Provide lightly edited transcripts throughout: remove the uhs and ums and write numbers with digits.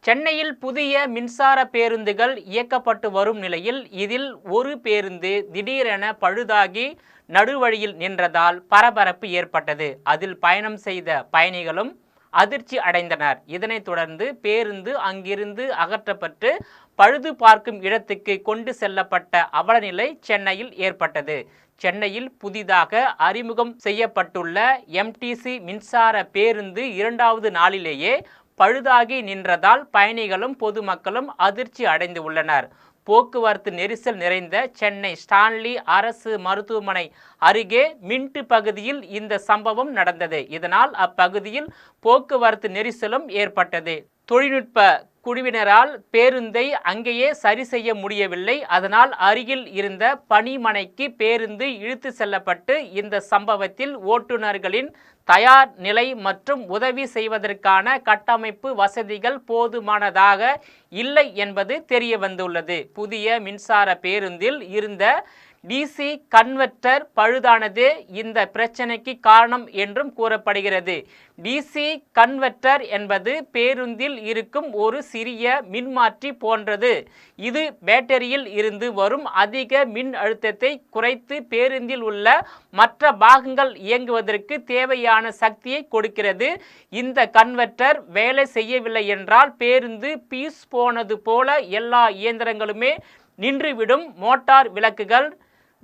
சென்னையில் புதிய மின்சார பேருந்துகள் இயக்கப்பட்டு வரும் நிலையில் இதில் ஒரு பேருந்து திடீரென பழுதாகி நடுவழியில் நின்றதால் பரபரப்பு ஏற்பட்டது. அதில் பயணம் செய்த பயணிகளும் அதிர்ச்சி அடைந்தனர். இதனைத் தொடர்ந்து பேருந்து அங்கிருந்து அகற்றப்பட்டு பழுது பார்க்கும் இடத்துக்கு கொண்டு செல்லப்பட்ட அவலநிலை சென்னையில் ஏற்பட்டது. சென்னையில் புதிதாக அறிமுகம் செய்யப்பட்டுள்ள எம்டிசி மின்சார பேருந்து 2வது நாளிலேயே பழுதாகி நின்றதால் பயணிகளும் பொதுமக்களும் அதிர்ச்சி அடைந்து உள்ளனர். போக்குவரத்து நெரிசல் நிறைந்த சென்னை ஸ்டான்லி அரசு மருத்துவமனை அருகே மின்ட் பகுதியில் இந்த சம்பவம் நடந்தது. இதனால் அப்பகுதியில் போக்குவரத்து நெரிசலும் ஏற்பட்டது. தொழில்நுட்ப குழுவினரால் பேருந்தை அங்கேயே சரி செய்ய முடியவில்லை. அதனால் அருகில் இருந்த பணிமனைக்கு பேருந்து இழுத்து செல்லப்பட்டு இந்த சம்பவத்தில் ஓட்டுநர்களின் தயார் நிலை மற்றும் உதவி செய்வதற்கான கட்டமைப்பு வசதிகள் போதுமானதாக இல்லை என்பது தெரிய வந்துள்ளது. புதிய மின்சார பேருந்தில் இருந்த டிசி கன்வெர்ட்டர் பழுதானதே இந்த பிரச்சனைக்கு காரணம் என்றும் கூறப்படுகிறது. டிசி கன்வெர்ட்டர் என்பது பேருந்தில் இருக்கும் ஒரு சிறிய மின்மாற்றி போன்றது. இது பேட்டரியில் இருந்து வரும் அதிக மின் அழுத்தத்தை குறைத்து பேருந்தில் உள்ள மற்ற பாகங்கள் இயங்குவதற்கு தேவையான சக்தியை கொடுக்கிறது. இந்த கன்வெர்ட்டர் வேலை செய்யவில்லை என்றால் பேருந்து பீஸ் போனது போல எல்லா இயந்திரங்களுமே நின்றுவிடும். மோட்டார் விளக்குகள்,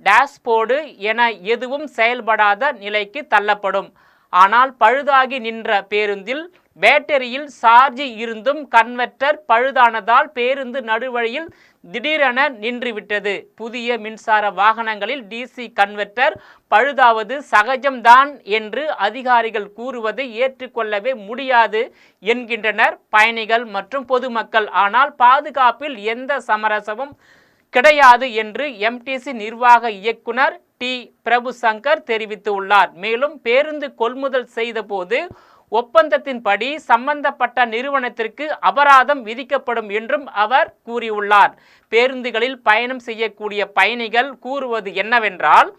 டேஷ்போர்டு என எதுவும் செயல்படாத நிலைக்கு தள்ளப்படும். ஆனால் பழுதாகி நின்ற பேருந்தில் பேட்டரியில் சார்ஜ் இருந்தும் கன்வெர்ட்டர் பழுதானதால் பேருந்து நடுவழியில் திடீரென நின்றுவிட்டது. புதிய மின்சார வாகனங்களில் டிசி கன்வெர்ட்டர் பழுதாவது சகஜம்தான் என்று அதிகாரிகள் கூறுவதை ஏற்றுக்கொள்ளவே முடியாது என்கின்றனர் பயணிகள் மற்றும் பொதுமக்கள். ஆனால் பாதுகாப்பில் எந்த சமரசமும் கிடையாது என்று எம்டிசி நிர்வாக இயக்குனர் டி பிரபுசங்கர் தெரிவித்துள்ளார். மேலும் பேருந்து கொள்முதல் செய்த போது ஒப்பந்தத்தின்படி சம்பந்தப்பட்ட நிறுவனத்திற்கு அபராதம் விதிக்கப்படும் என்றும் அவர் கூறியுள்ளார். பேருந்துகளில் பயணம் செய்யக்கூடிய பயணிகள் கூறுவது என்னவென்றால்,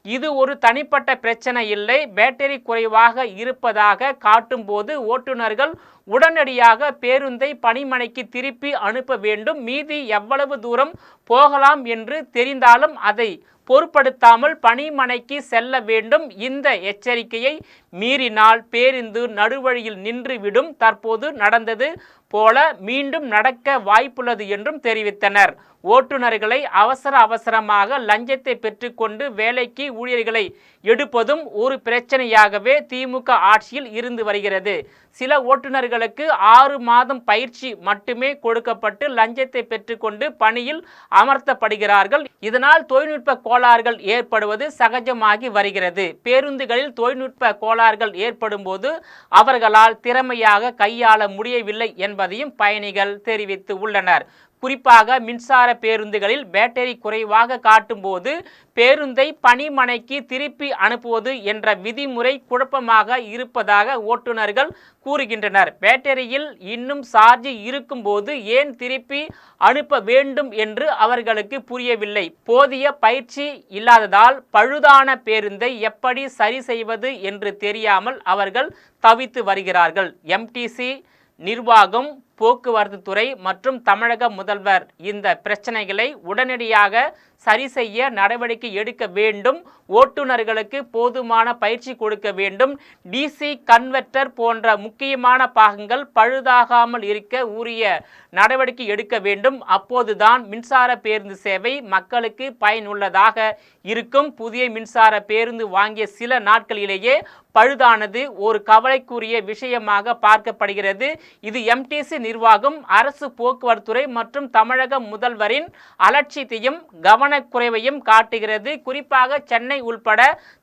இது ஒரு தனிப்பட்ட பிரச்சனை இல்லை, பேட்டரி குறைவாக இருப்பதாக காட்டும் போது ஓட்டுநர்கள் உடனடியாக பேருந்தை பணிமனைக்கு திருப்பி அனுப்ப வேண்டும். மீதி எவ்வளவு தூரம் போகலாம் என்று தெரிந்தாலும் அதை பொருட்படுத்தாமல் பணிமனைக்கு செல்ல வேண்டும். இந்த எச்சரிக்கையை மீறினால் பேருந்து நடுவழியில் நின்றுவிடும். தற்போது நடந்தது போல மீண்டும் நடக்க வாய்ப்புள்ளது என்றும் தெரிவித்தனர். ஓட்டுநர்களை அவசரமாக லஞ்சத்தை பெற்றுக்கொண்டு வேலைக்கு ஊழியர்களை எடுப்பதும் ஒரு பிரச்சனையாகவே திமுக ஆட்சியில் இருந்து வருகிறது. சில ஓட்டுநர்களுக்கு 6 மாதம் பயிற்சி மட்டுமே கொடுக்கப்பட்டு லஞ்சத்தை பெற்றுக்கொண்டு பணியில் அமர்த்தப்படுகிறார்கள். இதனால் தொழில்நுட்ப கோளாறுகள் ஏற்படுவது சகஜமாகி வருகிறது. பேருந்துகளில் தொழில்நுட்ப கோளாறுகள் ஏற்படும் போது அவர்களால் திறமையாக கையாள முடியவில்லை என்பதையும் பயணிகள் தெரிவித்து உள்ளனர். குறிப்பாக மின்சார பேருந்துகளில் பேட்டரி குறைவாக காட்டும் போது பேருந்தை பணிமனைக்கு திருப்பி அனுப்புவது என்ற விதிமுறை குழப்பமாக இருப்பதாக ஓட்டுநர்கள் கூறுகின்றனர். பேட்டரியில் இன்னும் சார்ஜ் இருக்கும் போது ஏன் திருப்பி அனுப்ப வேண்டும் என்று அவர்களுக்கு புரியவில்லை. போதிய பயிற்சி இல்லாததால் பழுதான பேருந்தை எப்படி சரி செய்வது என்று தெரியாமல் அவர்கள் தவித்து வருகிறார்கள். எம்டிசி நிர்வாகம், போக்குவரத்து துறை மற்றும் தமிழக முதல்வர் இந்த பிரச்சனைகளை உடனடியாக சரி செய்ய நடவடிக்கை எடுக்க வேண்டும். ஓட்டுநர்களுக்கு போதுமான பயிற்சி கொடுக்க வேண்டும். டிசி கன்வெர்ட்டர் போன்ற முக்கியமான பாகங்கள் பழுதாகாமல் இருக்க உரிய நடவடிக்கை எடுக்க வேண்டும். அப்போதுதான் மின்சார பேருந்து சேவை மக்களுக்கு பயனுள்ளதாக இருக்கும். புதிய மின்சார பேருந்து வாங்கிய சில நாட்களிலேயே பழுதானது ஒரு கவலைக்குரிய விஷயமாக பார்க்கப்படுகிறது. இது எம்டிசி நிர்வாகம், அரசு போக்குவரத்துறை மற்றும் தமிழக முதல்வரின் அலட்சியத்தையும் கவனக்குறைவையும் காட்டுகிறது. குறிப்பாக சென்னை உள்பட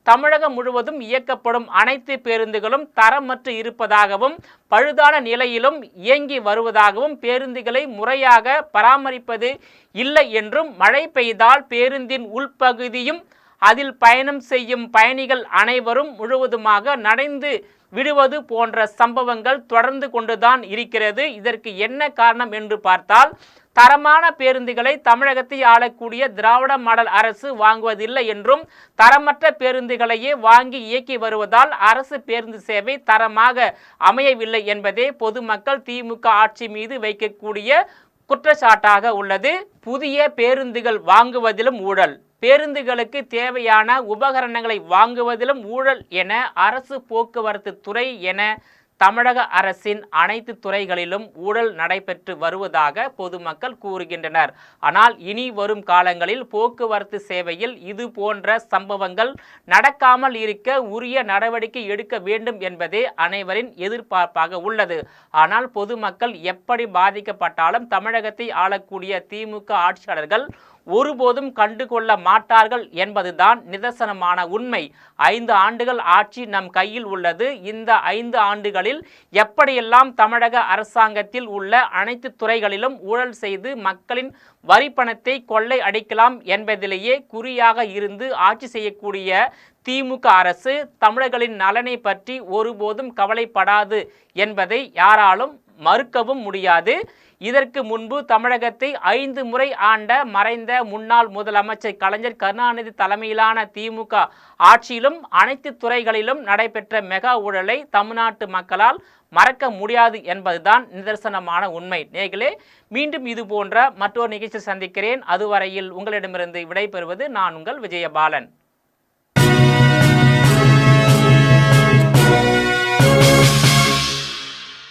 தமிழகம் முழுவதும் இயக்கப்படும் அனைத்து பேருந்துகளும் தரமற்று இருப்பதாகவும் பழுதான நிலையிலும் இயங்கி வருவதாகவும் பேருந்துகளை முறையாக பராமரிப்பது இல்லை என்றும் மழை பெய்தால் பேருந்தின் உள்பகுதியும் அதில் பயணம் செய்யும் பயணிகள் அனைவரும் முழுவதுமாக நனைந்து விடுவது போன்ற சம்பவங்கள் தொடர்ந்து கொண்டுதான் இருக்கிறது. இதற்கு என்ன காரணம் என்று பார்த்தால், தரமான பேருந்துகளை தமிழகத்தை ஆளக்கூடிய திராவிட மாடல் அரசு வாங்குவதில்லை என்றும், தரமற்ற பேருந்துகளையே வாங்கி இயக்கி வருவதால் அரசு பேருந்து சேவை தரமாக அமையவில்லை என்பதே பொதுமக்கள் திமுக ஆட்சி மீது வைக்கக்கூடிய குற்றச்சாட்டாக உள்ளது. புதிய பேருந்துகள் வாங்குவதிலும் ஊழல், பேருந்துகளுக்கு தேவையான உபகரணங்களை வாங்குவதிலும் ஊழல் என அரசு போக்குவரத்து துறை என தமிழக அரசின் அனைத்து துறைகளிலும் ஊழல் நடைபெற்று வருவதாக பொதுமக்கள் கூறுகின்றனர். ஆனால் இனி வரும் காலங்களில் போக்குவரத்து சேவையில் இது போன்ற சம்பவங்கள் நடக்காமல் இருக்க உரிய நடவடிக்கை எடுக்க வேண்டும் என்பதே அனைவரின் எதிர்பார்ப்பாக உள்ளது. ஆனால் பொதுமக்கள் எப்படி பாதிக்கப்பட்டாலும் தமிழகத்தை ஆளக்கூடிய திமுக ஆட்சியாளர்கள் ஒருபோதும் கண்டுகொள்ள மாட்டார்கள் என்பதுதான் நிதர்சனமான உண்மை. 5 ஆண்டுகள் ஆட்சி நம் கையில் உள்ளது. இந்த 5 ஆண்டுகளில் எப்படியெல்லாம் தமிழக அரசாங்கத்தில் உள்ள அனைத்து துறைகளிலும் ஊழல் செய்து மக்களின் வரிப்பணத்தை கொள்ளை அடிக்கலாம் என்பதிலேயே குறியாக இருந்து ஆட்சி செய்யக்கூடிய திமுக அரசு தமிழர்களின் நலனை பற்றி ஒருபோதும் கவலைப்படாது என்பதை யாராலும் மறுக்கவும் முடியாது. இதற்கு முன்பு தமிழகத்தை 5 முறை ஆண்ட மறைந்த முன்னாள் முதலமைச்சர் கலைஞர் கருணாநிதி தலைமையிலான திமுக ஆட்சியிலும் அனைத்து துறைகளிலும் நடைபெற்ற மெகா ஊழலை தமிழ்நாட்டு மக்களால் மறக்க முடியாது என்பதுதான் நிதர்சனமான உண்மை. நேயர்களே, மீண்டும் இது போன்ற மற்றொரு நிகழ்ச்சி சந்திக்கிறேன். அதுவரையில் உங்களிடமிருந்து விடைபெறுவது நான் உங்கள் விஜயபாலன்.